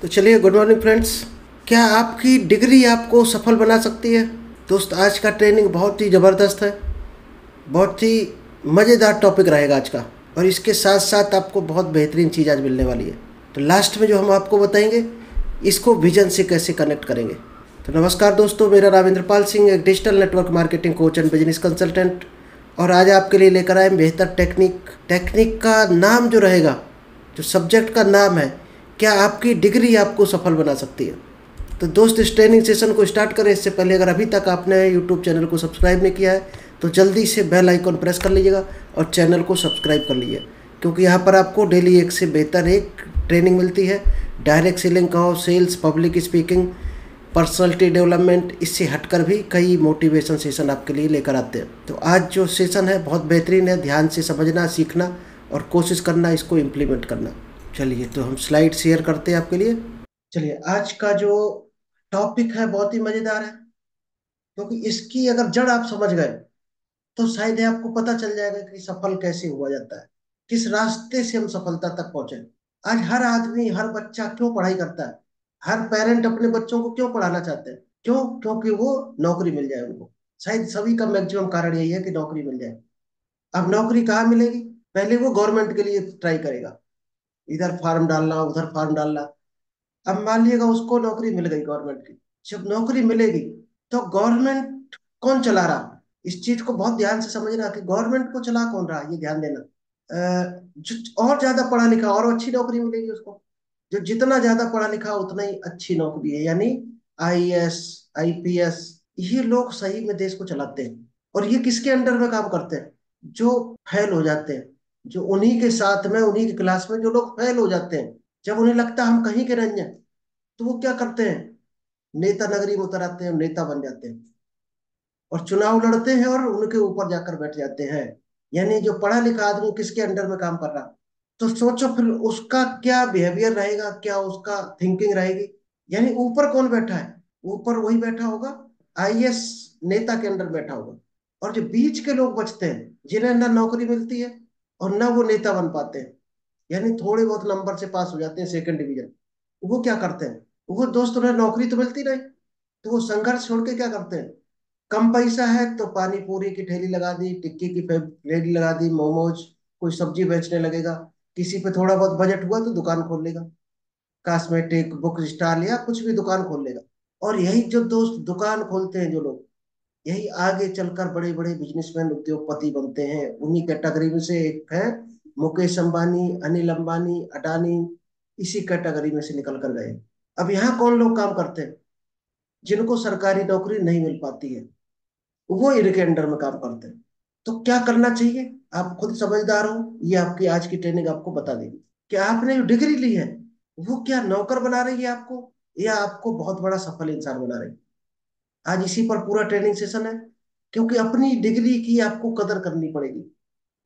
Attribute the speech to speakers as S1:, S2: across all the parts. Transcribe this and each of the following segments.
S1: तो चलिए, good morning friends. क्या आपकी डिग्री आपको सफल बना सकती है? दोस्त, आज का ट्रेनिंग बहुत ही ज़बरदस्त है। बहुत ही मज़ेदार टॉपिक रहेगा आज का। और इसके साथ साथ आपको बहुत बेहतरीन चीज़ आज मिलने वाली है। तो लास्ट में जो हम आपको बताएंगे, इसको विजन से कैसे कनेक्ट करेंगे। तो नमस्कार दोस्तों, मेरा नाम इंद्रपाल सिंह, एक digital network marketing coach and business consultant. और आज आपके लिए लेकर आए बेहतर टेक्निक का नाम जो रहेगा, जो सब्जेक्ट का नाम है, क्या आपकी डिग्री आपको सफल बना सकती है। तो दोस्त, इस ट्रेनिंग सेशन को स्टार्ट करें इससे पहले अगर अभी तक आपने यूट्यूब चैनल को सब्सक्राइब नहीं किया है तो जल्दी से बेल आइकॉन प्रेस कर लीजिएगा और चैनल को सब्सक्राइब कर लीजिए, क्योंकि यहाँ पर आपको डेली एक से बेहतर एक ट्रेनिंग मिलती है। डायरेक्ट सेलिंग का हो, sales, public speaking, personality development, इससे हटकर भी कई मोटिवेशन सेशन आपके लिए लेकर आते हैं। तो आज जो सेशन है बहुत बेहतरीन है। ध्यान से समझना, सीखना और कोशिश करना इसको इम्प्लीमेंट करना। चलिए, तो हम स्लाइड शेयर करते हैं आपके लिए। चलिए, आज का जो टॉपिक है बहुत ही मजेदार है, क्योंकि इसकी अगर जड़ आप समझ गए तो शायद ही आपको पता चल जाएगा कि सफल कैसे हुआ जाता है, किस रास्ते से हम सफलता तक पहुंचे। आज हर आदमी, हर बच्चा क्यों पढ़ाई करता है? हर पेरेंट अपने बच्चों को क्यों पढ़ाना चाहते हैं? क्यों? क्योंकि वो नौकरी मिल जाए उनको। शायद सभी का मैक्सिमम कारण यही है कि नौकरी मिल जाए। अब नौकरी कहाँ मिलेगी? पहले वो गवर्नमेंट के लिए ट्राई करेगा, इधर फॉर्म डालना, उधर फॉर्म डालना। अब मान लीजिएगा उसको नौकरी मिल गई गवर्नमेंट की। जब नौकरी मिलेगी तो गवर्नमेंट कौन चला रहा? इस चीज को बहुत ध्यान से समझना कि गवर्नमेंट को चला कौन रहा, ये ध्यान देना। जो और ज्यादा पढ़ा लिखा और अच्छी नौकरी मिलेगी उसको। जो जितना ज्यादा पढ़ा लिखा उतना ही अच्छी नौकरी है, यानी आईएएस, आईपीएस, ये लोग सही में देश को चलाते हैं। और ये किसके अंडर में काम करते हैं? जो फेल हो जाते हैं, जो उन्हीं के साथ में, उन्हीं की क्लास में जो लोग फेल हो जाते हैं। जब उन्हें लगता है हम कहीं के नहीं हैं, तो वो क्या करते हैं? नेता नगरी में उतर आते हैं, नेता बन जाते हैं और चुनाव लड़ते हैं और उनके ऊपर जाकर बैठ जाते हैं। यानी जो पढ़ा लिखा आदमी किसके अंडर में काम कर रहा? तो सोचो फिर उसका क्या बिहेवियर रहेगा, क्या उसका थिंकिंग रहेगी। यानी ऊपर कौन बैठा है? ऊपर वही बैठा होगा, आईएएस नेता के अंडर बैठा होगा। और जो बीच के लोग बचते हैं, जिन्हें ना नौकरी मिलती है और ना वो नेता बन पाते हैं, यानी थोड़े बहुत नंबर से पास हो जाते हैं, सेकंड डिवीजन, वो क्या करते हैं? वो दोस्त, उन्हें नौकरी तो मिलती नहीं, तो वो संघर्ष छोड़ के क्या करते हैं? कम पैसा है तो पानी पूरी की ठेली लगा दी, टिक्की की ठेली लगा दी, मोमोज, कोई सब्जी बेचने लगेगा। किसी पे थोड़ा बहुत बजट हुआ तो दुकान खोल लेगा, कॉस्मेटिक, बुक स्टॉल या कुछ भी दुकान खोल लेगा। और यही जो दोस्त दुकान खोलते हैं जो लोग, यही आगे चलकर बड़े बड़े बिजनेसमैन, उद्योगपति बनते हैं। उन्हीं कैटेगरी में से एक है मुकेश अंबानी, अनिल अंबानी, अडानी, इसी कैटेगरी में से निकल कर गए। अब यहाँ कौन लोग काम करते हैं? जिनको सरकारी नौकरी नहीं मिल पाती है, वो इनके अंडर में काम करते हैं। तो क्या करना चाहिए? आप खुद समझदार हो, ये आपकी आज की ट्रेनिंग आपको बता देगी कि आपने जो डिग्री ली है वो क्या नौकर बना रही है आपको, या आपको बहुत बड़ा सफल इंसान बना रही है। आज इसी पर पूरा ट्रेनिंग सेशन है, क्योंकि अपनी डिग्री की आपको कदर करनी पड़ेगी।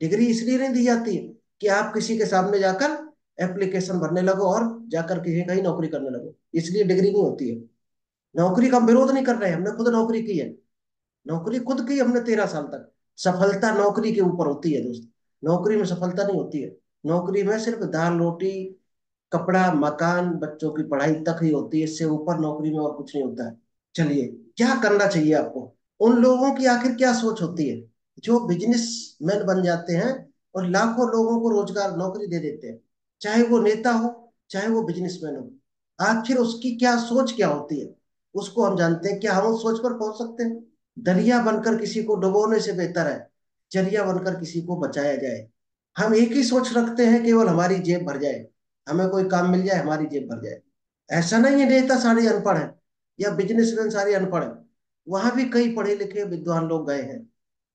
S1: डिग्री इसलिए नहीं दी जाती है कि आप किसी के सामने जाकर एप्लीकेशन भरने लगो और जाकर कहीं कहीं नौकरी करने लगो, इसलिए डिग्री नहीं होती है। नौकरी का हम विरोध नहीं कर रहे हैं, हमने खुद नौकरी की है। नौकरी खुद की हमने 13 साल तक। सफलता नौकरी के ऊपर होती है दोस्त, नौकरी में सफलता नहीं होती है। नौकरी में सिर्फ दाल रोटी, कपड़ा, मकान, बच्चों की पढ़ाई तक ही होती है, इससे ऊपर नौकरी में और कुछ नहीं होता है। चलिए, क्या करना चाहिए आपको? उन लोगों की आखिर क्या सोच होती है जो बिजनेसमैन बन जाते हैं और लाखों लोगों को रोजगार, नौकरी दे देते हैं? चाहे वो नेता हो, चाहे वो बिजनेसमैन हो, आखिर उसकी क्या सोच क्या होती है, उसको हम जानते हैं। क्या हम उस सोच पर पहुंच सकते हैं? दरिया बनकर किसी को डुबोने से बेहतर है जरिया बनकर किसी को बचाया जाए। हम एक ही सोच रखते हैं, केवल हमारी जेब भर जाए, हमें कोई काम मिल जाए, हमारी जेब भर जाए। ऐसा नहीं है नेता सारे अनपढ़ हैं या बिजनेसमैन सारे अनपढ़ हैं। वहां भी कई पढ़े लिखे विद्वान लोग गए हैं,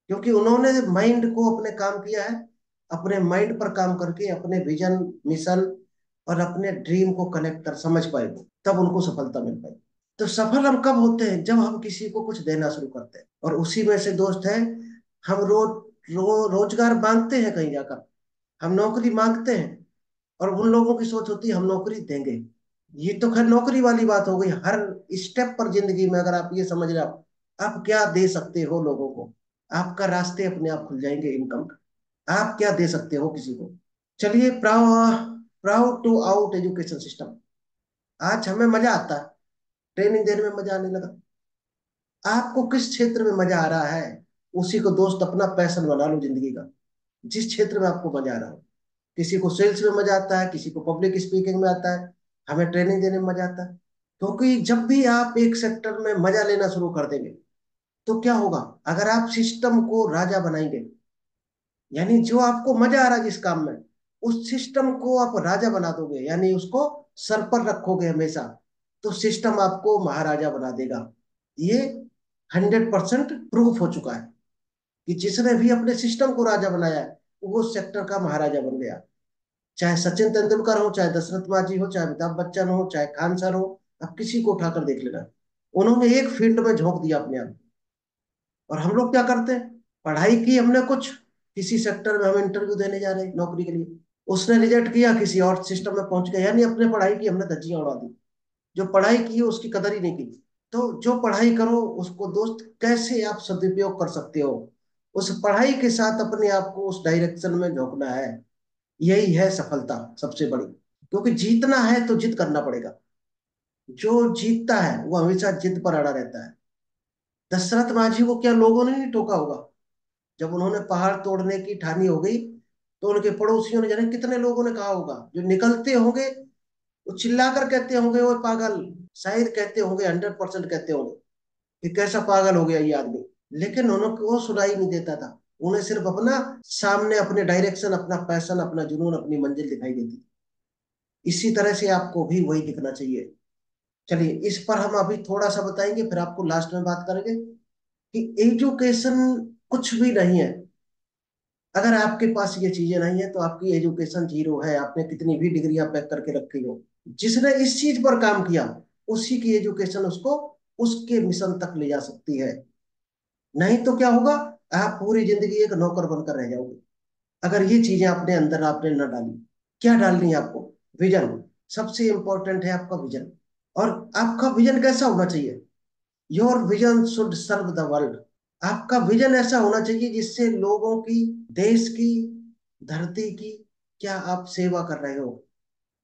S1: क्योंकि उन्होंने माइंड को अपने काम किया है। अपने माइंड पर काम करके अपने विजन, मिशन और अपने ड्रीम को कनेक्ट कर समझ पाए, वो तब उनको सफलता मिल पाई। तो सफल हम कब होते हैं? जब हम किसी को कुछ देना शुरू करते हैं। और उसी में से दोस्त है, हम रोजगार मांगते हैं कहीं जाकर, हम नौकरी मांगते हैं और उन लोगों की सोच होती है हम नौकरी देंगे। ये तो खैर नौकरी वाली बात हो गई। हर स्टेप पर जिंदगी में अगर आप ये समझ रहे हो आप क्या दे सकते हो लोगों को, आपका रास्ते अपने आप खुल जाएंगे इनकम का। आप क्या दे सकते हो किसी को? चलिए, proud to our education system. आज हमें मजा आता है, ट्रेनिंग देने में मजा आने लगा। आपको किस क्षेत्र में मजा आ रहा है, उसी को दोस्त अपना पैशन बना लो जिंदगी का। जिस क्षेत्र में आपको मजा आ रहा हो, किसी को सेल्स में मजा आता है, किसी को पब्लिक स्पीकिंग में आता है, हमें ट्रेनिंग देने में मजा आता है। क्योंकि जब भी आप एक सेक्टर में मजा लेना शुरू कर देंगे तो क्या होगा, अगर आप सिस्टम को राजा बनाएंगे, यानी जो आपको मजा आ रहा है जिस काम में, उस सिस्टम को आप राजा बना दोगे, यानी उसको सर पर रखोगे हमेशा, तो सिस्टम आपको महाराजा बना देगा। ये 100% प्रूफ हो चुका है कि जिसने भी अपने सिस्टम को राजा बनाया है वो उस सेक्टर का महाराजा बन गया। चाहे सचिन तेंदुलकर हो, चाहे दशरथ मांझी हो, चाहे अमिताभ बच्चन हो, चाहे खान सर हो, आप किसी को उठाकर देख लेना, उन्होंने एक फील्ड में झोंक दिया अपने आप। और हम लोग क्या करते हैं, पढ़ाई की हमने कुछ, किसी सेक्टर में हम इंटरव्यू देने जा रहे हैं नौकरी के लिए, उसने रिजेक्ट किया, किसी और सिस्टम में पहुंच गए, यानी अपने पढ़ाई की हमने धज्जियां उड़ा दी। जो पढ़ाई की है उसकी कदर ही नहीं की। तो जो पढ़ाई करो उसको दोस्त कैसे आप सदुपयोग कर सकते हो, उस पढ़ाई के साथ अपने आप को उस डायरेक्शन में झोंकना है। यही है सफलता सबसे बड़ी। क्योंकि जीतना है तो जिद करना पड़ेगा। जो जीतता है वो हमेशा जिद पर अड़ा रहता है। दशरथ मांझी को क्या लोगों ने नहीं टोका होगा, जब उन्होंने पहाड़ तोड़ने की ठानी हो गई, तो उनके पड़ोसियों ने, जाने कितने लोगों ने कहा होगा, जो निकलते होंगे वो चिल्लाकर कहते होंगे वो पागल, शायद कहते होंगे, 100% कहते होंगे कि कैसा पागल हो गया ये आदमी। लेकिन उनको वो सुनाई नहीं देता था, उन्हें सिर्फ अपना सामने, अपने डायरेक्शन, अपना पैशन, अपना जुनून, अपनी मंजिल दिखाई देती थी। इसी तरह से आपको भी वही दिखना चाहिए। चलिए इस पर हम अभी थोड़ा सा बताएंगे, फिर आपको लास्ट में बात करेंगे कि एजुकेशन कुछ भी नहीं है। अगर आपके पास ये चीजें नहीं है तो आपकी एजुकेशन जीरो है, आपने कितनी भी डिग्रियां पैक करके रखी हो। जिसने इस चीज पर काम किया, उसी की एजुकेशन उसको उसके मिशन तक ले जा सकती है। नहीं तो क्या होगा, आप पूरी जिंदगी एक नौकर बनकर रह जाओगे। अगर ये चीजें अपने अंदर आपने न डाली। क्या डालनी है आपको, विजन। सबसे इंपॉर्टेंट है आपका विजन। और आपका विजन कैसा होना चाहिए, your vision should serve the world. आपका विजन ऐसा होना चाहिए जिससे लोगों की, देश की, धरती की, क्या आप सेवा कर रहे हो,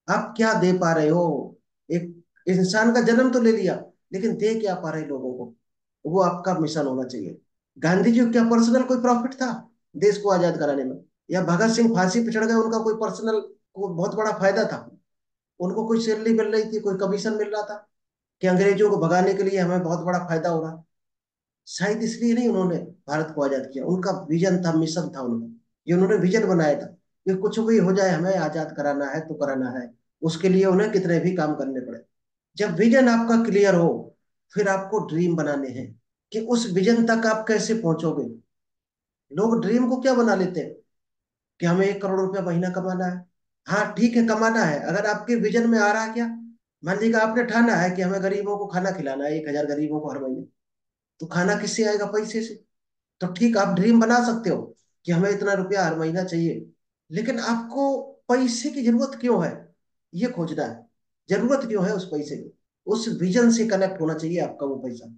S1: आप क्या दे पा रहे हो। एक इंसान का जन्म तो ले लिया, लेकिन दे क्या पा रहे लोगों को, वो आपका मिशन होना चाहिए। गांधी जी को क्या पर्सनल कोई प्रॉफिट था देश को आजाद कराने में, या भगत सिंह फांसी पे चढ़ गए, उनका कोई पर्सनल को बहुत बड़ा फायदा था, उनको कोई सैलरी मिल रही थी, कोई कमीशन मिल रहा था, कि अंग्रेजों को भगाने के लिए हमें बहुत बड़ा फायदा हो रहा। शायद इसलिए नहीं उन्होंने भारत को आजाद किया, उनका विजन था, मिशन था उनका। ये उन्होंने विजन बनाया था कि कुछ भी हो जाए हमें आजाद कराना है तो कराना है। उसके लिए उन्हें कितने भी काम करने पड़े। जब विजन आपका क्लियर हो, फिर आपको ड्रीम बनाने हैं कि उस विजन तक आप कैसे पहुंचोगे। लोग ड्रीम को क्या बना लेते हैं कि हमें 1 करोड़ रुपया महीना कमाना है। हाँ ठीक है, कमाना है, अगर आपके विजन में आ रहा है क्या। मान लीजिए आपने ठाना है कि हमें गरीबों को खाना खिलाना है, 1,000 गरीबों को हर महीने, तो खाना किससे आएगा, पैसे से। तो ठीक, आप ड्रीम बना सकते हो कि हमें इतना रुपया हर महीना चाहिए, लेकिन आपको पैसे की जरूरत क्यों है, ये खोजना है। जरूरत क्यों है उस पैसे की, उस विजन से कनेक्ट होना चाहिए आपका वो पैसा।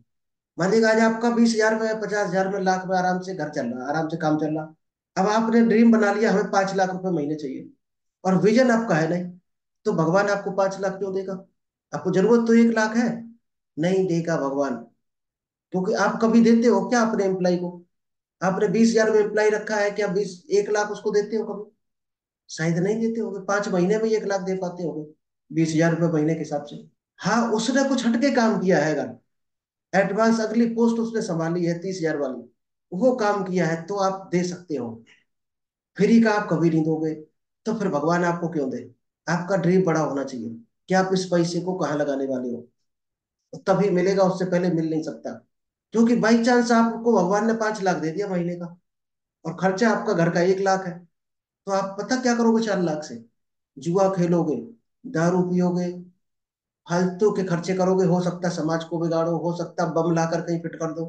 S1: मान लीजिए आज आपका 20,000 में, 50,000 में, लाख में आराम से घर चल रहा, आराम से काम चल रहा। अब आपने ड्रीम बना लिया हमें 5 लाख रुपए महीने चाहिए, और विजन आपका है नहीं, तो भगवान आपको 5 लाख क्यों देगा। आपको जरूरत तो 1 लाख है, नहीं देगा भगवान। क्योंकि आप कभी देते हो क्या अपने एम्प्लॉय को, आपने 20,000 में एम्प्लॉय रखा है, क्या 1 लाख उसको देते हो कभी, शायद नहीं देते होगे। 5 महीने में 1 लाख दे पाते होगे 20,000 रुपये महीने के हिसाब से। हाँ उसने कुछ हटके काम किया है, अगर एडवांस अगली पोस्ट उसने संभाली है 30,000 वाली, वो काम किया है तो आप दे सकते हो। फ्री का आप कभी नहीं दोगे, तो फिर भगवान आपको क्यों दे। आपका ड्रीम बड़ा होना चाहिए कि आप इस पैसे को कहाँ लगाने वाले हो, तभी मिलेगा, उससे पहले मिल नहीं सकता। क्योंकि बाई चांस आपको भगवान ने 5 लाख दे दिया महीने का, और खर्चा आपका घर का 1 लाख है, तो आप पता क्या करोगे 4 लाख से, जुआ खेलोगे, दारू पियोगे, फालतू के खर्चे करोगे, हो सकता है समाज को बिगाड़ो, हो सकता है बम लाकर कहीं फिट कर दो,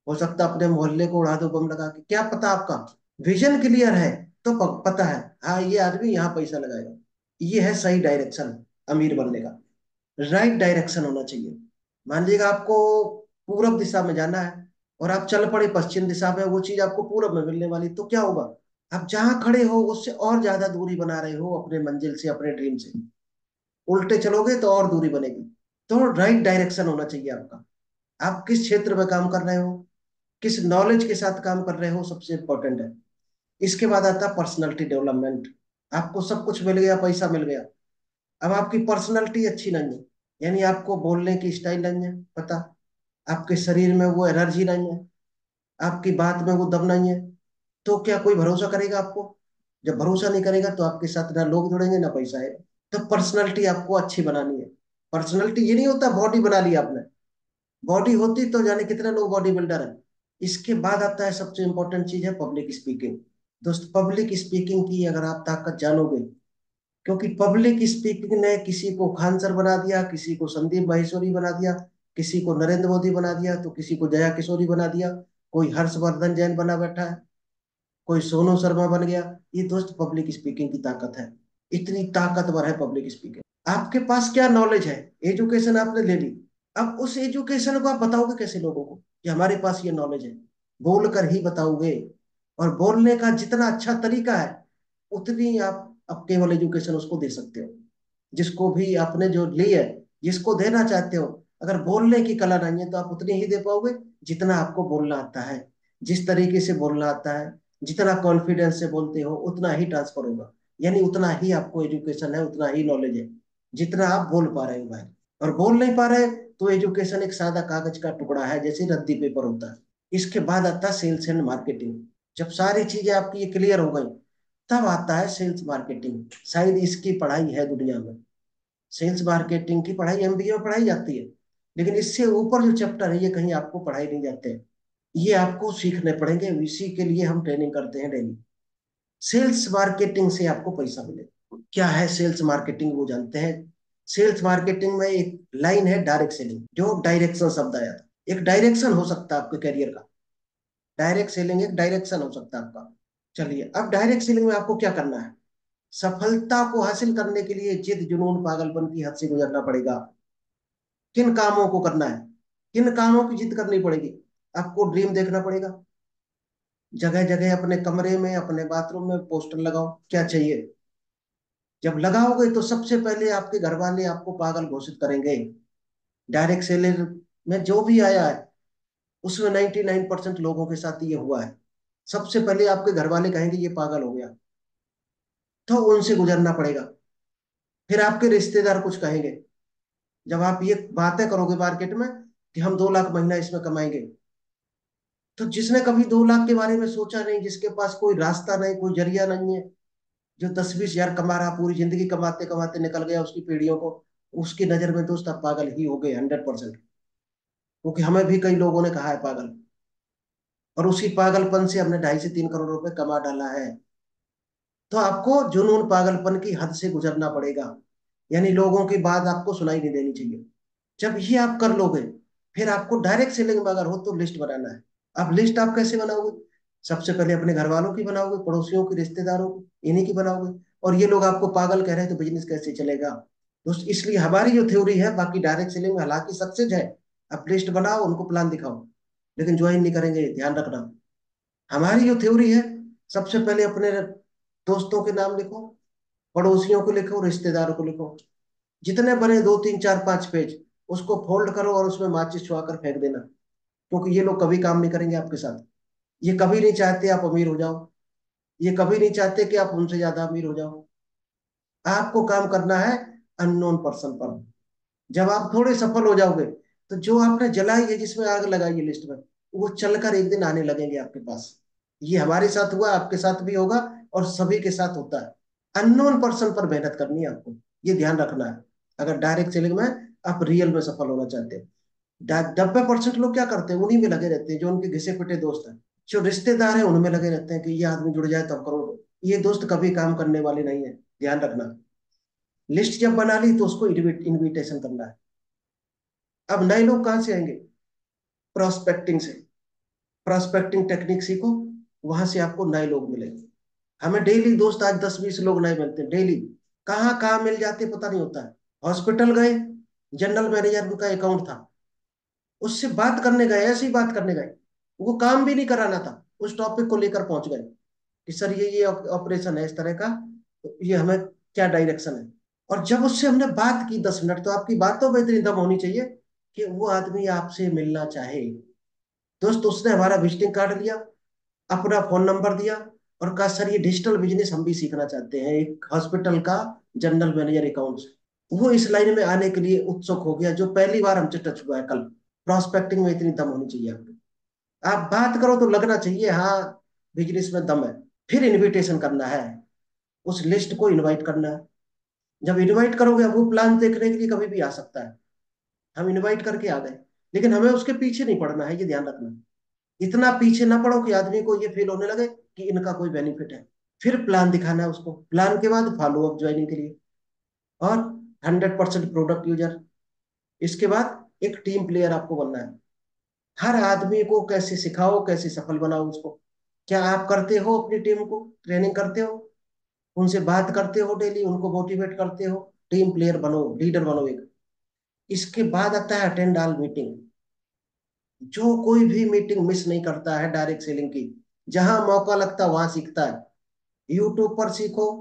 S1: हो सकता है अपने मोहल्ले को उड़ा दो बम लगा के, क्या पता। आपका विजन क्लियर है तो पता है, हाँ ये आदमी यहाँ पैसा लगाएगा, ये है सही डायरेक्शन अमीर बनने का। राइट डायरेक्शन होना चाहिए। मान लीजिएगा आपको पूरब दिशा में जाना है, और आप चल पड़े पश्चिम दिशा में, वो चीज आपको पूरब में मिलने वाली, तो क्या होगा, आप जहां खड़े हो उससे और ज्यादा दूरी बना रहे हो अपने मंजिल से, अपने ड्रीम से। उल्टे चलोगे तो और दूरी बनेगी। तो राइट डायरेक्शन होना चाहिए आपका। आप किस क्षेत्र में काम कर रहे हो, किस नॉलेज के साथ काम कर रहे हो, सबसे इंपॉर्टेंट है। इसके बाद आता है पर्सनालिटी डेवलपमेंट। आपको सब कुछ मिल गया, पैसा मिल गया, अब आपकी पर्सनालिटी अच्छी नहीं है, यानी आपको बोलने की स्टाइल नहीं है पता, आपके शरीर में वो एनर्जी नहीं है, आपकी बात में वो दम नहीं है, तो क्या कोई भरोसा करेगा आपको? जब भरोसा नहीं करेगा तो आपके साथ ना लोग जुड़ेंगे ना पैसा है। तो पर्सनालिटी आपको अच्छी बनानी है। पर्सनालिटी ये नहीं होता बॉडी बना लिया आपने, बॉडी होती तो जाने कितने लोग बॉडी बिल्डर हैं। इसके बाद आता है सबसे इंपॉर्टेंट चीज है पब्लिक स्पीकिंग। दोस्त पब्लिक स्पीकिंग की अगर आप ताकत जानोगे, क्योंकि पब्लिक स्पीकिंग ने किसी को खान सर बना दिया, किसी को संदीप माहेश्वरी बना दिया, किसी को नरेंद्र मोदी बना दिया, तो किसी को जया किशोरी बना दिया, कोई हर्षवर्धन जैन बना बैठा है, कोई सोनू शर्मा बन गया। ये दोस्त पब्लिक स्पीकिंग की ताकत है। इतनी ताकतवर है पब्लिक स्पीकिंग। आपके पास क्या नॉलेज है, एजुकेशन आपने ले ली, अब उस एजुकेशन को आप बताओगे कैसे लोगों को कि हमारे पास ये नॉलेज है? बोल कर ही बताओगे। और बोलने का जितना अच्छा तरीका है, उतनी आप अब केवल एजुकेशन उसको दे सकते हो, जिसको भी आपने जो ली है, जिसको देना चाहते हो। अगर बोलने की कला नहीं है तो आप उतनी ही दे पाओगे जितना आपको बोलना आता है। जिस तरीके से बोलना आता है, जितना कॉन्फिडेंस से बोलते हो, उतना ही ट्रांसफर होगा। यानी उतना ही आपको एजुकेशन है, उतना ही नॉलेज है जितना आप बोल पा रहे हो भाई। और बोल नहीं पा रहे तो एजुकेशन एक सादा कागज का टुकड़ा है, जैसे रद्दी पेपर होता है। इसके बाद आता है सेल्स एंड मार्केटिंग। जब सारी चीजें आपकी ये क्लियर हो गई, तब आता है सेल्स मार्केटिंग। शायद इसकी पढ़ाई है दुनिया में, सेल्स मार्केटिंग की पढ़ाई एमबीए में पढ़ाई जाती है, लेकिन इससे ऊपर जो चैप्टर है ये कहीं आपको पढ़ाई नहीं जाते हैं। ये आपको सीखने पड़ेंगे, इसी के लिए हम ट्रेनिंग करते हैं डेली। सेल्स मार्केटिंग से आपको पैसा मिले। क्या है सेल्स मार्केटिंग वो जानते हैं। सेल्स मार्केटिंग में एक लाइन है डायरेक्ट सेलिंग, जो डायरेक्शन शब्द आया था। एक डायरेक्शन हो सकता है आपके करियर का, डायरेक्ट सेलिंग एक डायरेक्शन हो सकता है आपका। चलिए, अब डायरेक्ट सेलिंग में आपको क्या करना है? सफलता को हासिल करने के लिए जिद जुनून पागलपन की हद से गुजरना पड़ेगा। किन कामों को करना है, किन कामों की जिद करनी पड़ेगी? आपको ड्रीम देखना पड़ेगा। जगह जगह अपने कमरे में, अपने बाथरूम में पोस्टर लगाओ, क्या चाहिए। जब लगाओगे तो सबसे पहले आपके घर वाले आपको पागल घोषित करेंगे। डायरेक्ट सेलर में जो भी आया है उसमें 99% लोगों के साथ ये हुआ है। सबसे पहले आपके घर वाले कहेंगे ये पागल हो गया, तो उनसे गुजरना पड़ेगा। फिर आपके रिश्तेदार कुछ कहेंगे। जब आप ये बातें करोगे मार्केट में कि हम 2 लाख महीना इसमें कमाएंगे, तो जिसने कभी 2 लाख के बारे में सोचा नहीं, जिसके पास कोई रास्ता नहीं, कोई जरिया नहीं है, जो 10-20 हजार कमा रहा, पूरी जिंदगी कमाते कमाते निकल गया उसकी पीढ़ियों को, उसकी नजर में दोस्त आप पागल ही हो गए 100%। क्योंकि हमें भी कई लोगों ने कहा है पागल, और उसी पागलपन से हमने 2.5 से 3 करोड़ रुपए कमा डाला है। तो आपको जुनून पागलपन की हद से गुजरना पड़ेगा, यानी लोगों की बात आपको सुनाई नहीं देनी चाहिए। जब ये आप कर लोगे, फिर आपको डायरेक्ट सेलिंग में अगर हो तो लिस्ट बनाना है। अब लिस्ट आप कैसे बनाओगे? सबसे पहले अपने घर वालों की बनाओगे, पड़ोसियों की, रिश्तेदारों की, इन्हीं की बनाओगे। और ये लोग आपको पागल कह रहे हैं तो बिजनेस कैसे चलेगा? दोस्त, इसलिए हमारी जो थ्योरी है, बाकी डायरेक्ट सेलिंग में हालांकि सक्सेस है, आप लिस्ट बनाओ, उनको प्लान दिखाओ, लेकिन ज्वाइन नहीं करेंगे, ध्यान रखना। हमारी जो थ्योरी है, सबसे पहले अपने दोस्तों के नाम लिखो, पड़ोसियों को लिखो, रिश्तेदारों को लिखो, जितने बने 2, 3, 4, 5 पेज, उसको फोल्ड करो और उसमें माचिस छुआ कर फेंक देना। क्योंकि ये लोग कभी काम नहीं करेंगे आपके साथ। ये कभी नहीं चाहते आप अमीर हो जाओ, ये कभी नहीं चाहते कि आप उनसे ज्यादा अमीर हो जाओ। आपको काम करना है अननोन पर्सन पर। जब आप थोड़े सफल हो जाओगे, तो जो आपने जलाई है, जिसमें आग लगाई है लिस्ट में, वो चलकर एक दिन आने लगेंगे आपके पास। ये हमारे साथ हुआ, आपके साथ भी होगा, और सभी के साथ होता है। अननोन पर्सन पर मेहनत करनी है आपको, ये ध्यान रखना है। अगर डायरेक्ट सेलिंग में आप रियल में सफल होना चाहते हैं। 90% लोग क्या करते हैं, उन्हीं में लगे रहते हैं जो उनके घिसे पिटे दोस्त हैं। जो रिश्तेदार हैं उनमें लगे रहते हैं कि ये आदमी जुड़ जाए तो हम करोड़। ये दोस्त कभी काम करने वाले नहीं है, ध्यान रखना। लिस्ट जब बना ली तो उसको इनविटेशन करना है। अब नए लोग कहाँ से आएंगे? प्रोस्पेक्टिंग से। प्रोस्पेक्टिंग टेक्निक सीखो, वहां से आपको नए लोग मिलेंगे। हमें डेली दोस्त आज 10-20 लोग नए मिलते हैं डेली। कहाँ कहाँ मिल जाते पता नहीं होता है। हॉस्पिटल गए, जनरल मैनेजर उनका अकाउंट था, उससे बात करने गए, ऐसी बात करने गए, वो काम भी नहीं कराना था, उस टॉपिक को लेकर पहुंच गए कि सर ये ऑपरेशन है इस तरह का, तो ये हमें क्या डायरेक्शन है। और जब उससे हमने बात की 10 मिनट, तो आपकी बातों में इतनी दम होनी चाहिए कि वो आदमी आपसे मिलना चाहे। दोस्त, उसने हमारा विजिटिंग कार्ड लिया, अपना फोन नंबर दिया, और कहा सर ये डिजिटल बिजनेस हम भी सीखना चाहते हैं, एक हॉस्पिटल का जनरल मैनेजर अकाउंट्स। वो इस लाइन में आने के लिए उत्सुक हो गया, जो पहली बार हमसे टच हुआ है कल। प्रोस्पेक्टिंग में इतनी दम होनी चाहिए आपको। आप बात करो तो लगना चाहिए हाँ, बिजनेस में दम है। फिर इनविटेशन करना है, उस लिस्ट को इनवाइट करना है। जब इनवाइट करोगे, अब वो प्लान देखने के लिए कभी भी आ सकता है। हम इनवाइट करके आ गए, लेकिन हमें उसके पीछे नहीं पड़ना है, ये ध्यान रखना। इतना पीछे ना पड़ो कि आदमी को ये फील होने लगे कि इनका कोई बेनिफिट है। फिर प्लान दिखाना है उसको, प्लान के बाद फॉलो अप ज्वाइनिंग के लिए, और 100% प्रोडक्ट यूजर। इसके बाद एक टीम प्लेयर आपको बनना है। हर आदमी को कैसे सिखाओ, कैसे सफल बनाओ उसको। क्या आप करते हो? अपनी टीम को ट्रेनिंग करते हो, उनसे बात करते हो डेली, उनको मोटिवेट करते हो? टीम प्लेयर बनो, लीडर बनो एक। इसके बाद आता है अटेंड ऑल मीटिंग। जो कोई भी मीटिंग मिस नहीं करता है डायरेक्ट सेलिंग की, जहां मौका लगता है वहां सीखता है। यूट्यूब पर सीखो,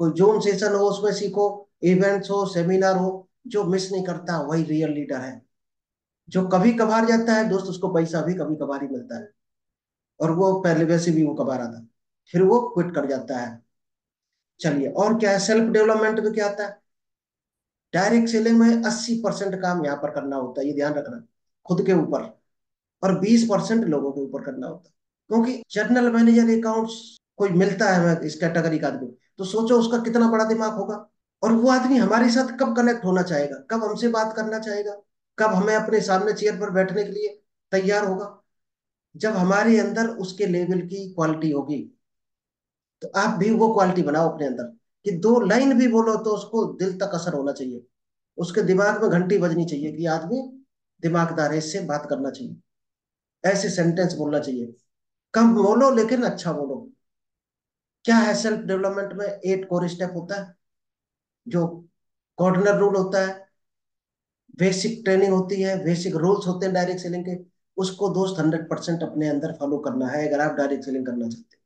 S1: कोई जूम सेशन हो उसमें सीखो, इवेंट्स हो, सेमिनार हो। जो मिस नहीं करता वही रियल लीडर है। जो कभी कभार जाता है दोस्त, उसको पैसा भी कभी कभार ही मिलता है, और वो पहले वैसे भी वो कभार आता है, फिर वो क्विट कर जाता है। चलिए, और क्या है सेल्फ डेवलपमेंट में क्या आता है? डायरेक्ट सेलिंग में 80% काम यहाँ पर करना होता है, ये ध्यान रखना, खुद के ऊपर। और 20% लोगों के ऊपर करना होता है। क्योंकि जनरल मैनेजर अकाउंट्स कोई मिलता है हमें इस कैटेगरी का आदमी, तो सोचो उसका कितना बड़ा दिमाग होगा। और वो आदमी हमारे साथ कब कनेक्ट होना चाहेगा, कब हमसे बात करना चाहेगा, कब हमें अपने सामने चेयर पर बैठने के लिए तैयार होगा? जब हमारे अंदर उसके लेवल की क्वालिटी होगी। तो आप भी वो क्वालिटी बनाओ अपने अंदर, कि दो लाइन भी बोलो तो उसको दिल तक असर होना चाहिए। उसके दिमाग में घंटी बजनी चाहिए कि आदमी दिमागदार है, इससे बात करना चाहिए, ऐसे सेंटेंस बोलना चाहिए। कम बोलो लेकिन अच्छा बोलो। क्या है सेल्फ डेवलपमेंट में? 8 कोर स्टेप होता है, जो कॉर्डिनर रूल होता है, बेसिक ट्रेनिंग होती है, बेसिक रूल्स होते हैं डायरेक्ट सेलिंग के। उसको दोस्त 100% अपने अंदर फॉलो करना है अगर आप डायरेक्ट सेलिंग करना चाहते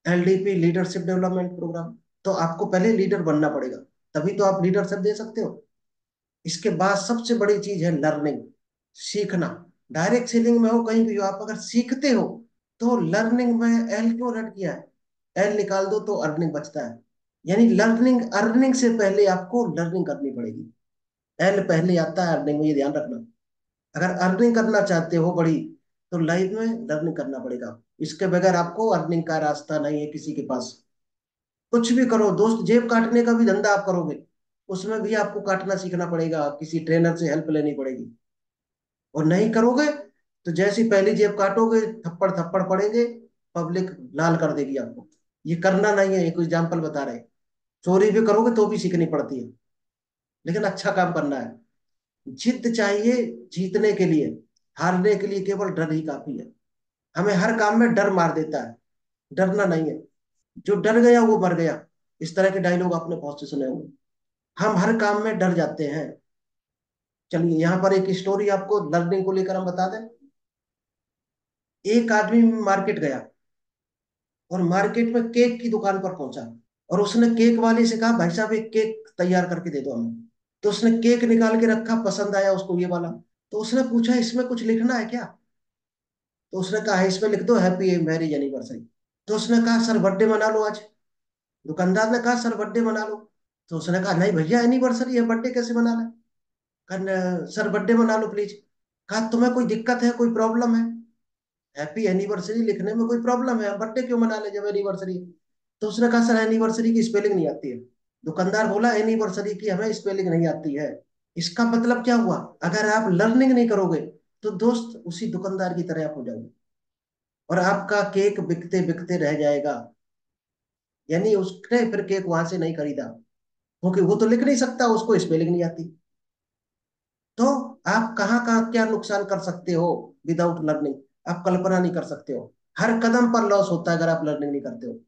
S1: हैं। LDP, leadership development programme. तो आपको पहले लीडर बनना पड़ेगा, तभी तो आप लीडरशिप दे सकते हो। इसके बाद सबसे बड़ी चीज है लर्निंग, सीखना। डायरेक्ट सेलिंग में हो, कहीं भी हो, आप अगर सीखते हो तो लर्निंग में एल क्यों ऐड किया है? एल निकाल दो तो अर्निंग बचता है। यानी लर्निंग, अर्निंग से पहले आपको लर्निंग करनी पड़ेगी। एल पहले आता है अर्निंग में, ये ध्यान रखना। अगर अर्निंग करना चाहते हो बड़ी, तो लाइफ में लर्निंग करना पड़ेगा। इसके बगैर आपको अर्निंग का रास्ता नहीं है किसी के पास। कुछ भी करो दोस्त, जेब काटने का भी धंधा आप करोगे, उसमें भी आपको काटना सीखना पड़ेगा, किसी ट्रेनर से हेल्प लेनी पड़ेगी। और नहीं करोगे तो जैसी पहली जेब काटोगे, थप्पड़ थप्पड़ पड़ेंगे, पब्लिक लाल कर देगी आपको। ये करना नहीं है, एक एग्जाम्पल बता रहे। चोरी भी करोगे तो भी सीखनी पड़ती है, लेकिन अच्छा काम करना है। जिद चाहिए जीतने के लिए, हारने के लिए केवल डर ही काफी है। हमें हर काम में डर मार देता है, डरना नहीं है। जो डर गया वो मर गया, इस तरह के डायलॉग आपने बहुत से सुने होंगे। हम हर काम में डर जाते हैं। चलिए, यहाँ पर एक स्टोरी आपको लर्निंग को लेकर हम बता दें। एक आदमी मार्केट गया, और मार्केट में केक की दुकान पर पहुंचा, और उसने केक वाले से कहा भाई साहब एक केक तैयार करके दे दो हमें। तो उसने केक निकाल के रखा, पसंद आया उसको ये वाला। तो उसने पूछा इसमें कुछ लिखना है क्या? तो उसने कहा "है, इसमें लिख दो हैप्पी मैरिज एनिवर्सरी"। तो उसने कहा सर बर्थडे मना लो आज। दुकानदार ने कहा सर बर्थडे मना लो। तो उसने कहा नहीं भैया, एनिवर्सरी है, बर्थडे कैसे मनाना है? कहा सर बर्थडे मना लो प्लीज। कहा तुम्हें कोई दिक्कत है, कोई प्रॉब्लम है? हैप्पी एनिवर्सरी लिखने में कोई प्रॉब्लम है? बर्थडे क्यों मना ले जब एनिवर्सरी है? तो उसने कहा सर एनिवर्सरी की स्पेलिंग नहीं आती है। दुकानदार बोला एनिवर्सरी की हमें स्पेलिंग नहीं आती है। इसका मतलब क्या हुआ? अगर आप लर्निंग नहीं करोगे तो दोस्त उसी दुकानदार की तरह आप हो जाओगे, और आपका केक बिकते बिकते रह जाएगा। यानी उसने फिर केक वहां से नहीं खरीदा, क्योंकि वो तो लिख नहीं सकता, उसको स्पेलिंग नहीं आती। तो आप कहाँ कहाँ क्या नुकसान कर सकते हो विदाउट लर्निंग, आप कल्पना नहीं कर सकते हो। हर कदम पर लॉस होता है अगर आप लर्निंग नहीं करते हो।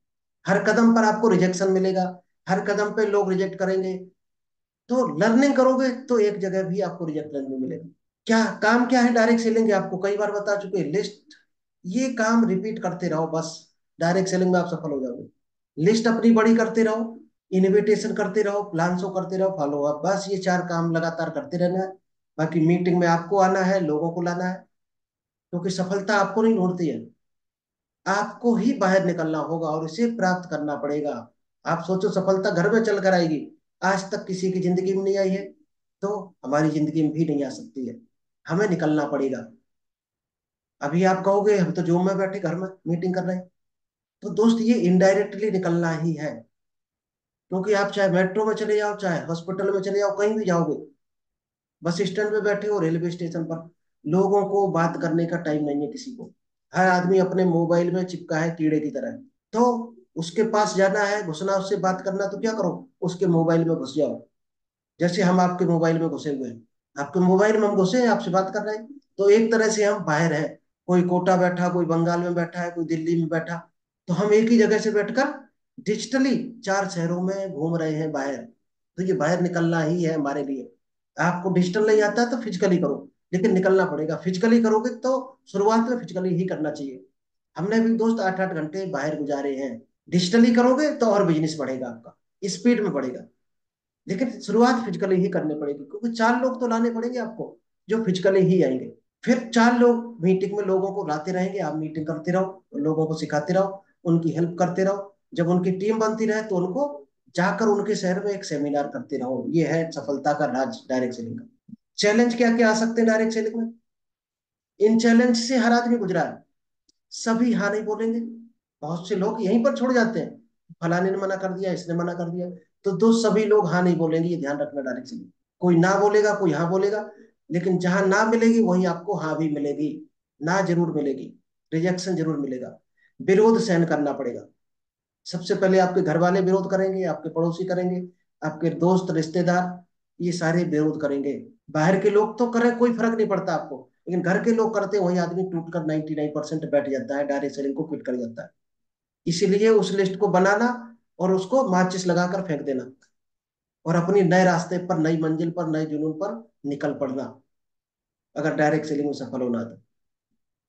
S1: हर कदम पर आपको रिजेक्शन मिलेगा, हर कदम पे लोग रिजेक्ट करेंगे। तो लर्निंग करोगे तो एक जगह भी आपको रिजेक्ट नहीं मिलेगा। क्या काम क्या है डायरेक्ट सेलिंग के? आपको कई बार बता चुके, लिस्ट। ये काम रिपीट करते रहो बस, डायरेक्ट सेलिंग में आप सफल हो जाओगे। लिस्ट अपनी बड़ी करते रहो, इनविटेशन करते रहो, प्लान शो करते रहो, फॉलो अप, बस ये चार काम लगातार करते रहना है। बाकी मीटिंग में आपको आना है, लोगों को लाना है, क्योंकि सफलता आपको नहीं ढूंढती है, आपको ही बाहर निकलना होगा और इसे प्राप्त करना पड़ेगा। आप सोचो सफलता घर में चल कर आएगी, आज तक किसी की जिंदगी में नहीं आई है, तो हमारी जिंदगी में भी नहीं आ सकती है। हमें निकलना पड़ेगा। अभी आप कहोगे हम तो जूम में बैठे घर में मीटिंग कर रहे हैं, तो दोस्त ये इनडायरेक्टली निकलना ही है। क्योंकि आप चाहे मेट्रो में चले जाओ, चाहे हॉस्पिटल में चले जाओ, कहीं भी जाओगे, बस स्टैंड पे बैठे हो, रेलवे स्टेशन पर, लोगों को बात करने का टाइम नहीं है किसी को। हर आदमी अपने मोबाइल में चिपका है कीड़े की तरह। तो उसके पास जाना है, घुसना, उससे बात करना, तो क्या करो, उसके मोबाइल में घुस जाओ। जैसे हम आपके मोबाइल में घुसे हुए हैं, आपके मोबाइल में हम घुसे हैं, आपसे बात कर रहे हैं, तो एक तरह से हम बाहर हैं। कोई कोटा बैठा, कोई बंगाल में बैठा है, कोई दिल्ली में बैठा, तो हम एक ही जगह से बैठकर डिजिटली चार शहरों में घूम रहे हैं बाहर। तो ये बाहर निकलना ही है हमारे लिए। आपको डिजिटल नहीं आता है तो फिजिकली करो, लेकिन निकलना पड़ेगा। फिजिकली करोगे तो शुरुआत में फिजिकली ही करना चाहिए। हमने भी दोस्त 8-8 घंटे बाहर गुजारे हैं। डिजिटली करोगे तो और बिजनेस बढ़ेगा आपका, स्पीड में बढ़ेगा। लेकिन शुरुआत फिजिकली ही करनी पड़ेगी, क्योंकि चार लोग तो लाने पड़ेंगे आपको जो फिजिकली ही आएंगे। फिर चार लोग मीटिंग में लोगों को लाते रहेंगे, आप मीटिंग करते रहो, लोगों को सिखाते रहो, उनकी हेल्प करते रहो। जब उनकी टीम बनती रहे तो उनको जाकर उनके शहर में एक सेमिनार करते रहो। ये है सफलता का राज डायरेक्ट सेलिंग का। चैलेंज क्या क्या आ सकते हैं डायरेक्ट सेलिंग में? इन चैलेंज से हर आदमी गुजरा है। सभी हाँ नहीं बोलेंगे। बहुत से लोग यहीं पर छोड़ जाते हैं, फलाने ने मना कर दिया, इसने मना कर दिया। तो सभी लोग हाँ नहीं बोलेंगे, ये ध्यान रखना डायरेक्ट सेलिंग। कोई ना बोलेगा, कोई हाँ बोलेगा, लेकिन जहां ना मिलेगी वहीं आपको हाँ भी मिलेगी। ना जरूर मिलेगी, रिजेक्शन जरूर मिलेगा, विरोध सहन करना पड़ेगा। सबसे पहले आपके घर वाले विरोध करेंगे, आपके पड़ोसी करेंगे, आपके दोस्त रिश्तेदार, ये सारे विरोध करेंगे। बाहर के लोग तो करें, कोई फर्क नहीं पड़ता आपको, लेकिन घर के लोग करते, वही आदमी टूट कर 99% बैठ जाता है, डायरेक्ट सेलिंग को क्विट कर जाता है। इसीलिए उस लिस्ट को बनाना और उसको माचिस लगाकर फेंक देना, और अपनी नए रास्ते पर, नई मंजिल पर, नए जुनून पर निकल पड़ना, अगर डायरेक्ट सेलिंग में सफल होना तो।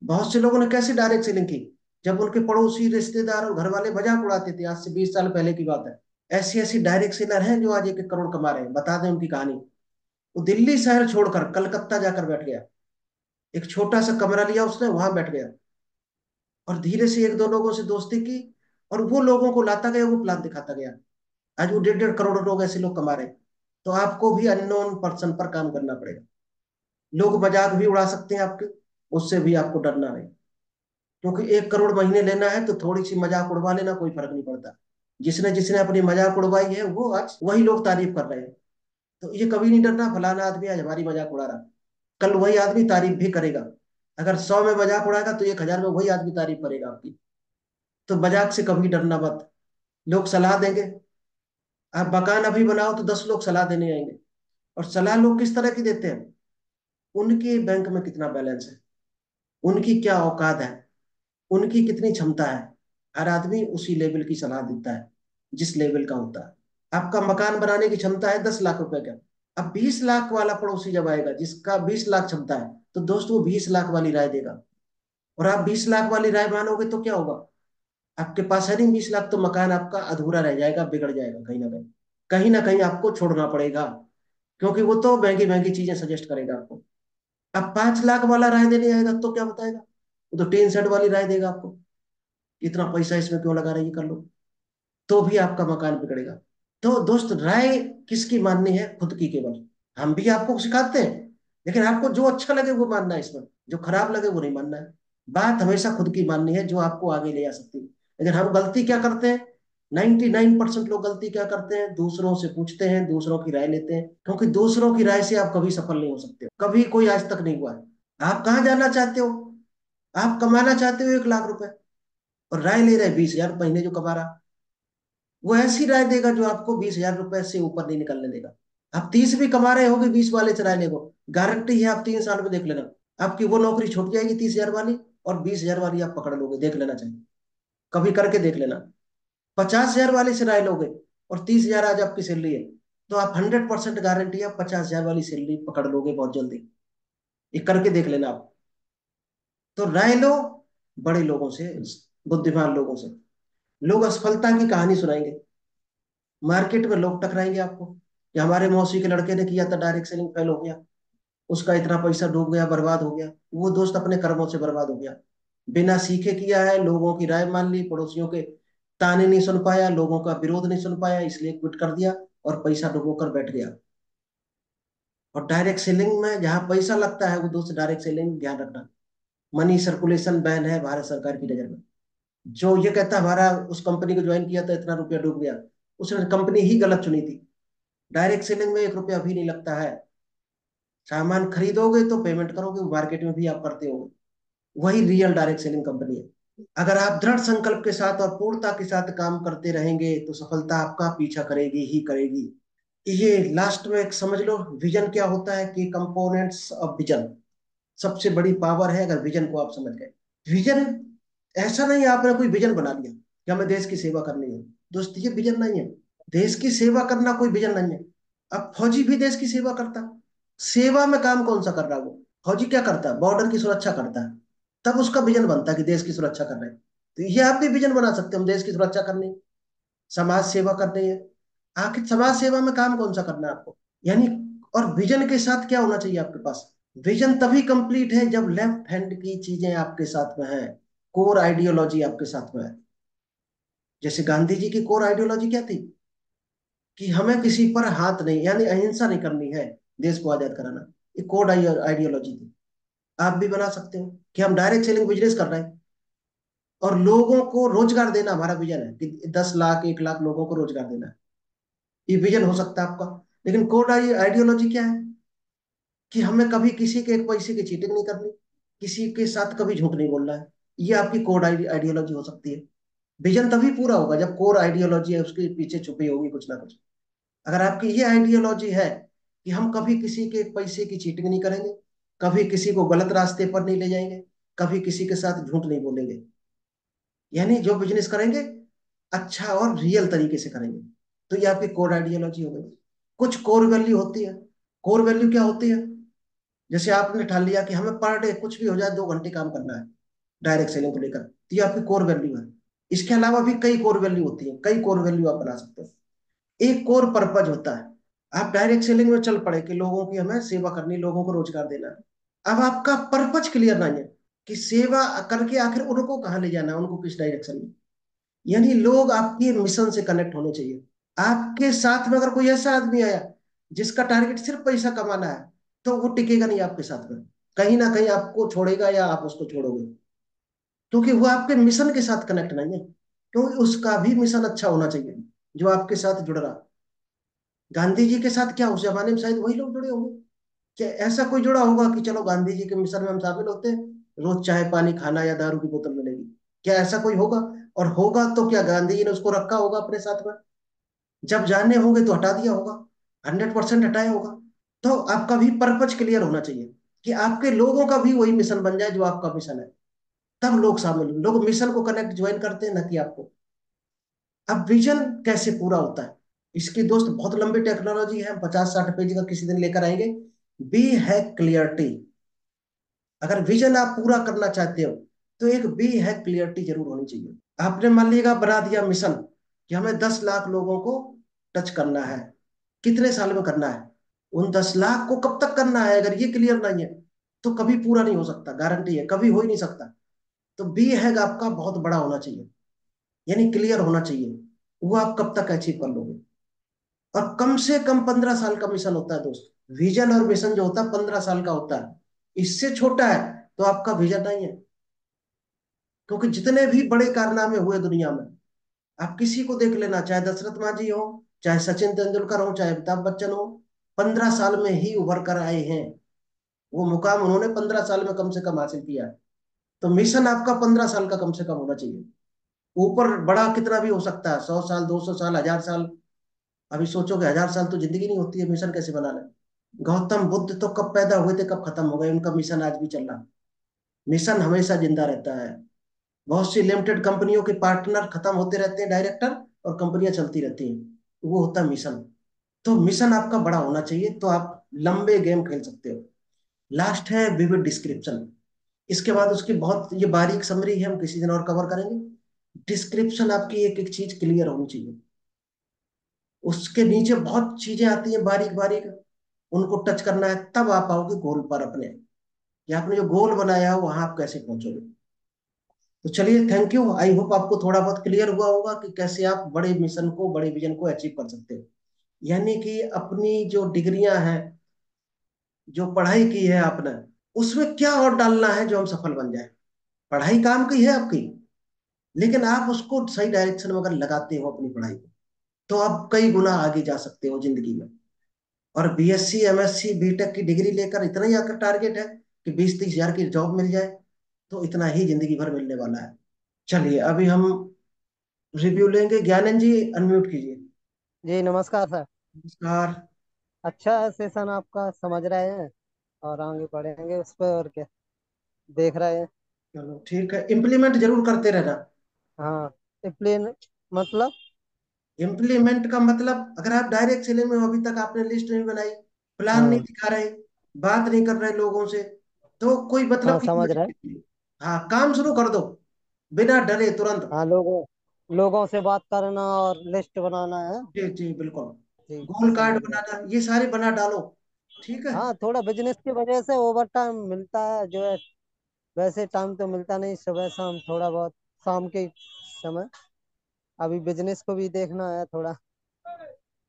S1: बहुत से लोगों ने कैसे डायरेक्ट सेलिंग की? जब उनके पड़ोसी, रिश्तेदार और घर वाले मजाक उड़ाते थे, आज से 20 साल पहले की बात है। ऐसी ऐसी डायरेक्ट सेलर हैं जो आज 1-1 करोड़ कमा रहे हैं। बता दें उनकी कहानी। वो दिल्ली शहर छोड़कर कलकत्ता जाकर बैठ गया, एक छोटा सा कमरा लिया उसने, वहां बैठ गया, और धीरे से 1-2 लोगों से दोस्ती की, और वो लोगों को लाता गया, वो प्लान दिखाता गया। आज वो 1.5-1.5 करोड़ लोग, ऐसे लोग कमा रहे हैं। तो आपको भी अननोन पर्सन पर काम करना पड़ेगा। लोग मजाक भी उड़ा सकते हैं आपके, उससे भी आपको डरना नहीं। क्योंकि 1 करोड़ महीने लेना है तो थोड़ी सी मजाक उड़वा लेना, कोई फर्क नहीं पड़ता। जिसने जिसने अपनी मजाक उड़वाई है वो आज वही लोग तारीफ कर रहे हैं। तो ये कभी नहीं डरना, फलाना आदमी आज हमारी मजाक उड़ा रहा, कल वही आदमी तारीफ भी करेगा। अगर 100 में मजाक उड़ाएगा तो 1,000 में वही आदमी तारीफ करेगा आपकी। तो मजाक से कभी डरना मत। लोग सलाह देंगे, आप मकान अभी बनाओ तो 10 लोग सलाह देने आएंगे। और सलाह लोग किस तरह की देते हैं? उनके बैंक में कितना बैलेंस है, उनकी क्या औकात है, उनकी कितनी क्षमता है। हर आदमी उसी लेवल की सलाह देता है जिस लेवल का होता है। आपका मकान बनाने की क्षमता है 10 लाख रुपए का, अब 20 लाख वाला पड़ोसी जब आएगा जिसका 20 लाख क्षमता है, तो दोस्त वो 20 लाख वाली राय देगा। और आप 20 लाख वाली राय मानोगे तो क्या होगा? आपके पास है नहीं 20 लाख, तो मकान आपका अधूरा रह जाएगा, बिगड़ जाएगा कहीं ना कहीं। कहीं ना कहीं आपको छोड़ना पड़ेगा, क्योंकि वो तो महंगी महंगी चीजें सजेस्ट करेगा आपको। अब 5 लाख वाला राय देने आएगा तो क्या बताएगा? वो तो टीन सेट वाली राय देगा आपको, इतना पैसा इसमें क्यों लगा रहे, ये कर लो। तो भी आपका मकान बिगड़ेगा। तो दोस्त राय किसकी माननी है? खुद की केवल। हम भी आपको सिखाते हैं, लेकिन आपको जो अच्छा लगे वो मानना है, इसमें जो खराब लगे वो नहीं मानना है। बात हमेशा खुद की माननी है जो आपको आगे ले आ सकती है। लेकिन हम गलती क्या करते हैं? 99% लोग गलती क्या करते हैं? दूसरों से पूछते हैं, दूसरों की राय लेते हैं, क्योंकि दूसरों की राय से आप कभी सफल नहीं हो सकते, कभी कोई आज तक नहीं हुआ है। आप कहाँ जाना चाहते हो? आप कमाना चाहते हो 1 लाख रुपए, और राय ले रहे 20,000 महीने जो कमा रहा। वो ऐसी राय देगा जो आपको 20,000 रुपए से ऊपर नहीं निकलने देगा। आप 30 भी कमा रहे होगे, 20 वाले से राय ले, गारंटी है आप 3 साल में देख लेना, आपकी वो नौकरी छूट जाएगी 30,000 वाली, और 20,000 वाली आप पकड़ लोगे, देख लेना चाहिए, कभी करके देख लेना। 50,000 वाले से राय लोगे और 30,000 आज आपकी सैलरी है, तो आप 100% गारंटी है 50,000 वाली सैलरी पकड़ लोगे बहुत जल्दी। ये करके देख लेना आप। तो राय लो बड़े लोगों से, बुद्धिमान लोगों से। लोग असफलता की कहानी सुनाएंगे, मार्केट में लोग टकराएंगे आपको कि हमारे मौसी के लड़के ने किया था, डायरेक्ट सेलिंग फेल हो गया, उसका इतना पैसा डूब गया, बर्बाद हो गया। वो दोस्त अपने कर्मों से बर्बाद हो गया, बिना सीखे किया है, लोगों की राय मान ली, पड़ोसियों के ताने नहीं सुन पाया, लोगों का विरोध नहीं सुन पाया, इसलिए क्विट कर दिया और पैसा डुबो कर बैठ गया। और डायरेक्ट सेलिंग में जहां पैसा लगता है वो दोस्त, डायरेक्ट सेलिंग ध्यान रखना, मनी सर्कुलेशन बैन है भारत सरकार की नजर में। जो ये कहता है हमारा उस कंपनी को ज्वाइन किया था इतना रुपया डूब गया, उसने कंपनी ही गलत चुनी थी। डायरेक्ट सेलिंग में 1 रुपया भी नहीं लगता है। सामान खरीदोगे तो पेमेंट करोगे, मार्केट में भी आप करते हो, वही रियल डायरेक्ट सेलिंग कंपनी है। अगर आप दृढ़ संकल्प के साथ और पूर्णता के साथ काम करते रहेंगे तो सफलता आपका पीछा करेगी ही करेगी। ये लास्ट में एक समझ लो, विजन क्या होता है कि कंपोनेंट्स ऑफ विजन, सबसे बड़ी पावर है अगर विजन को आप समझ गए। विजन ऐसा नहीं है आपने कोई विजन बना लिया कि हमें देश की सेवा करनी है, दोस्त ये विजन नहीं है। देश की सेवा करना कोई विजन नहीं है। अब फौजी भी देश की सेवा करता, सेवा में काम कौन सा कर रहा है वो? फौजी क्या करता है? बॉर्डर की सुरक्षा करता है, तब उसका विजन बनता है कि देश की सुरक्षा कर रहे हैं। तो ये आप भी विजन बना सकते हो, हम देश की सुरक्षा करनी है, समाज सेवा करनी है। आखिर समाज सेवा में काम कौन सा करना है आपको? यानी, और विजन के साथ क्या होना चाहिए आपके पास? विजन तभी कंप्लीट है जब लेफ्ट हैंड की चीजें आपके साथ में है, कोर आइडियोलॉजी आपके साथ में है। जैसे गांधी जी की कोर आइडियोलॉजी क्या थी कि हमें किसी पर हाथ नहीं, यानी अहिंसा नहीं करनी है, देश को आजाद कराना। ये कोर आइडियोलॉजी थी। आप भी बना सकते हो कि हम डायरेक्ट सेलिंग बिजनेस कर रहे हैं और लोगों को रोजगार देना हमारा विजन है कि 10 लाख 1 लाख लोगों को रोजगार देना है। ये विजन हो सकता है आपका। लेकिन कोड आइडियोलॉजी क्या है कि हमें कभी किसी के एक पैसे की चीटिंग नहीं करनी, किसी के साथ कभी झूठ नहीं बोलना है। ये आपकी कोड आइडियोलॉजी हो सकती है। विजन तभी पूरा होगा जब कोर आइडियोलॉजी है उसके पीछे छुपी होगी कुछ ना कुछ। अगर आपकी ये आइडियोलॉजी है कि हम कभी किसी के एक पैसे की चीटिंग नहीं करेंगे, कभी किसी को गलत रास्ते पर नहीं ले जाएंगे, कभी किसी के साथ झूठ नहीं बोलेंगे, यानी जो बिजनेस करेंगे अच्छा और रियल तरीके से करेंगे, तो ये आपकी कोर आइडियोलॉजी हो गई। कुछ कोर वैल्यू होती है। कोर वैल्यू क्या होती है? जैसे आपने ठान लिया कि हमें पर डे कुछ भी हो जाए 2 घंटे काम करना है डायरेक्ट सेलिंग को लेकर, तो ये आपकी कोर वैल्यू है। इसके अलावा भी कई कोर वैल्यू होती है, कई कोर वैल्यू आप बना सकते हो। एक कोर पर्पज होता है। आप डायरेक्ट सेलिंग में चल पड़े कि लोगों की हमें सेवा करनी, लोगों को रोजगार देना है। अब आपका पर्पज क्लियर नहीं है कि सेवा करके आखिर उनको कहाँ ले जाना है, उनको किस डायरेक्शन में। यानी लोग आपके मिशन से कनेक्ट होने चाहिए। आपके साथ में अगर कोई ऐसा आदमी आया जिसका टारगेट सिर्फ पैसा कमाना है, तो वो टिकेगा नहीं आपके साथ में, कहीं ना कहीं आपको छोड़ेगा या आप उसको छोड़ोगे, क्योंकि वो आपके मिशन के साथ कनेक्ट नहीं है। क्योंकि उसका भी मिशन अच्छा होना चाहिए जो आपके साथ जुड़ रहा। गांधी जी के साथ क्या उस जमाने में शायद वही लोग जुड़े होंगे, क्या ऐसा कोई जुड़ा होगा कि चलो गांधी जी के मिशन में हम शामिल होते हैं, रोज चाय पानी खाना या दारू की बोतल मिलेगी? क्या ऐसा कोई होगा? और होगा तो क्या गांधी जी ने उसको रखा होगा अपने साथ में? जब जानने होंगे तो हटा दिया होगा, 100% हटाया होगा। तो आपका भी पर्पज क्लियर होना चाहिए कि आपके लोगों का भी वही मिशन बन जाए जो आपका मिशन है। तब लोग शामिल, लोग मिशन को कनेक्ट ज्वाइन करते हैं, न कि आपको। अब विजन कैसे पूरा होता है, इसकी दोस्त बहुत लंबी टेक्नोलॉजी है, 50-60 पेज का किसी दिन लेकर आएंगे। बी है क्लियरिटी। अगर विजन आप पूरा करना चाहते हो तो एक बी है क्लियरिटी जरूर होनी चाहिए। आपने मान लीजिएगा बना दिया मिशन कि हमें 10 लाख लोगों को टच करना है, कितने साल में करना है, उन 10 लाख को कब तक करना है, अगर ये क्लियर नहीं है तो कभी पूरा नहीं हो सकता, गारंटी है कभी हो ही नहीं सकता। तो बी हैग आपका बहुत बड़ा होना चाहिए, यानी क्लियर होना चाहिए, वो आप कब तक अचीव कर लोगे। और कम से कम 15 साल का मिशन होता है दोस्त। विजन और मिशन जो होता है 15 साल का होता है, इससे छोटा है तो आपका विजन नहीं है। क्योंकि जितने भी बड़े कारनामे हुए दुनिया में, आप किसी को देख लेना, चाहे दशरथ मांझी हो, चाहे सचिन तेंदुलकर हो, चाहे अमिताभ बच्चन हो, 15 साल में ही उभर कर आए हैं। वो मुकाम उन्होंने 15 साल में कम से कम हासिल किया है। तो मिशन आपका 15 साल का कम से कम होना चाहिए। ऊपर बड़ा कितना भी हो सकता है, 100 साल 200 साल 1000 साल। अभी सोचोगे 1000 साल तो जिंदगी नहीं होती है, मिशन कैसे बना ले? गौतम बुद्ध तो कब पैदा हुए थे कब खत्म हो गए, उनका मिशन आज भी चल रहा। मिशन हमेशा जिंदा रहता है। बहुत सी लिमिटेड कंपनियों के पार्टनर खत्म होते रहते हैं, डायरेक्टर, और कंपनियां चलती रहती हैं, वो होता है मिशन। तो मिशन आपका बड़ा होना चाहिए तो आप लंबे गेम खेल सकते हो। लास्ट है विविड डिस्क्रिप्शन। इसके बाद उसकी बहुत ये बारीक समरी है, हम किसी दिन और कवर करेंगे। डिस्क्रिप्शन आपकी एक एक चीज क्लियर होनी चाहिए। उसके नीचे बहुत चीजें आती हैं बारीक बारीक, उनको टच करना है, तब आप आओगे गोल पर अपने, कि आपने जो गोल बनाया हो वहां आप कैसे पहुंचोगे। तो चलिए, थैंक यू। आई होप आपको थोड़ा बहुत क्लियर हुआ होगा कि कैसे आप बड़े मिशन को, बड़े विजन को अचीव कर सकते हो। यानी कि अपनी जो डिग्रियां हैं, जो पढ़ाई की है आपने, उसमें क्या और डालना है जो हम सफल बन जाए। पढ़ाई काम की है आपकी, लेकिन आप उसको सही डायरेक्शन में अगर लगाते हो अपनी पढ़ाई को, तो आप कई गुना आगे जा सकते हो जिंदगी में। और बीएससी, एमएससी, बीटेक की डिग्री लेकर इतना ही आपका टारगेट है कि 20-30 हजार की जॉब मिल जाए, तो इतना ही जिंदगी भर मिलने वाला है। चलिए, अभी हम रिव्यू लेंगे। ज्ञानंद जी, अनम्यूट कीजिए।
S2: जी नमस्कार सर।
S1: नमस्कार।
S2: अच्छा है सेशन आपका, समझ रहे हैं और आगे बढ़ेंगे उस पर और क्या, देख रहे हैं।
S1: चलो ठीक है, इम्प्लीमेंट जरूर करते रहना।
S2: हाँ, प्लेन मतलब।
S1: इम्प्लीमेंट का मतलब, अगर आप डायरेक्ट चले में हो, अभी तक आपने लिस्ट नहीं बनाई, प्लान नहीं
S2: हाँ
S1: दिखा रहे, बात नहीं कर रहे लोगों से, तो कोई
S2: हाँ,
S1: मतलब की
S2: समझ रहे हैं।
S1: नहीं। हाँ, काम शुरू कर दो, बिना डरे, तुरंत।
S2: हाँ, लोगों लोगों से बात करना और लिस्ट बनाना है।
S1: जी जी, बिल्कुल।
S2: जी,
S1: गोल कार्ड
S2: समझ रहे हैं।
S1: बनाना, ये सारे बना डालो। ठीक है।
S2: हाँ, थोड़ा बिजनेस की वजह से ओवर टाइम मिलता है जो है। वैसे टाइम तो मिलता नहीं, सुबह शाम थोड़ा बहुत, शाम के समय। अभी बिजनेस को भी देखना है थोड़ा।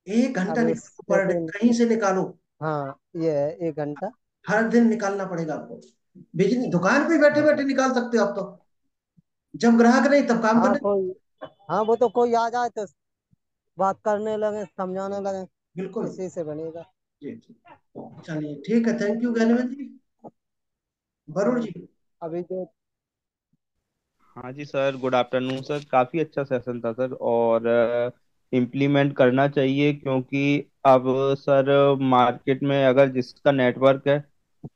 S1: 1 घंटा
S2: अभी
S1: निकालो
S2: उससे
S1: पर डे,
S2: भी।
S1: कहीं से निकालो।
S2: हाँ, ये है 1 घंटा।
S1: हर दिन निकालना पड़ेगा आपको। बिजनेस दुकान पे बैठे बैठे
S2: हाँ
S1: निकाल सकते हो आप तो, जब ग्राहक नहीं तब काम
S2: हाँ,
S1: करने।
S2: कोई। हाँ, वो तो कोई आ जाए तो बात करने लगे, समझाने लगे।
S1: बिल्कुल।
S2: इसी से बनेगा।
S1: जी जी। चलिए ठीक है, थैंक यू ज्ञानवेंद्र जी। वरुण
S2: हम्म,
S1: जी।
S2: अभी जो।
S3: हाँ जी सर, गुड आफ्टरनून सर। काफ़ी अच्छा सेशन था सर, और इम्प्लीमेंट करना चाहिए, क्योंकि अब सर मार्केट में अगर जिसका नेटवर्क है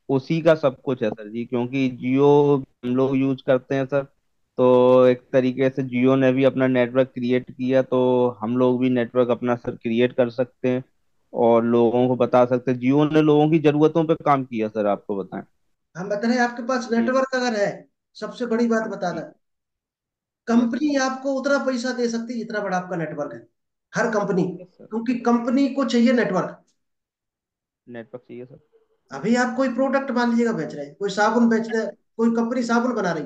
S3: उसी का सब कुछ है सर जी। क्योंकि जियो हम लोग यूज करते हैं सर, तो एक तरीके से जियो ने भी अपना नेटवर्क क्रिएट किया, तो हम लोग भी नेटवर्क अपना सर क्रिएट कर सकते हैं और लोगों को बता सकते हैं। जियो ने लोगों की जरूरतों पे काम किया सर, आपको बताएं।
S1: हम बता रहे हैं, आपके पास
S3: जी
S1: नेटवर्क अगर है, सबसे बड़ी बात बता
S3: जी।
S1: दें,
S3: यस सर।
S1: कंपनी आपको उतना पैसा दे सकती है जितना बड़ा आपका नेटवर्क है। हर कंपनी,
S3: यस सर।
S1: क्योंकि कंपनी को चाहिए नेटवर्क।
S3: नेटवर्क चाहिए सर।
S1: अभी आप कोई प्रोडक्ट मान लीजिएगा बेच रहे हैं, कोई साबुन बेच रहे हैं, कोई कंपनी साबुन बना रही,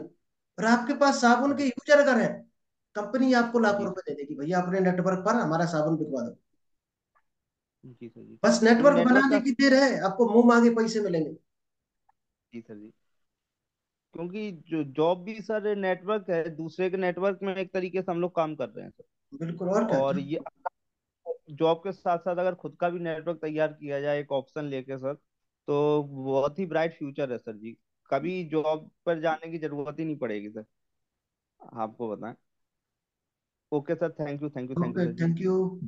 S1: और आपके पास साबुन के
S3: जी
S1: यूजर अगर है, कंपनी आपको लाखों
S3: जी
S1: रुपए
S3: सर।
S1: दे देगी, भैया अपने नेटवर्क पर हमारा साबुन बिकवा दो।
S3: जी सर जी।
S1: बस
S3: क्योंकि
S1: नेटवर्क
S3: नेटवर्क
S1: बनाने
S3: का।
S1: की देर है, आपको मुंह मांगे पैसे मिलेंगे।
S3: जी सर जी। क्योंकि जो जॉब भी सर नेटवर्क है, दूसरे के नेटवर्क में एक तरीके से हम लोग काम कर रहे हैं सर।
S1: बिल्कुल, और क्या।
S3: और ये जॉब के साथ साथ अगर खुद का भी नेटवर्क तैयार किया जाए एक ऑप्शन लेके सर, तो बहुत ही ब्राइट फ्यूचर है सर जी। कभी जॉब पर जाने की जरूरत ही नहीं पड़ेगी सर, आपको बताएं। Okay sir, thank you thank you thank you
S1: okay,
S3: sir ji.
S1: Thank you.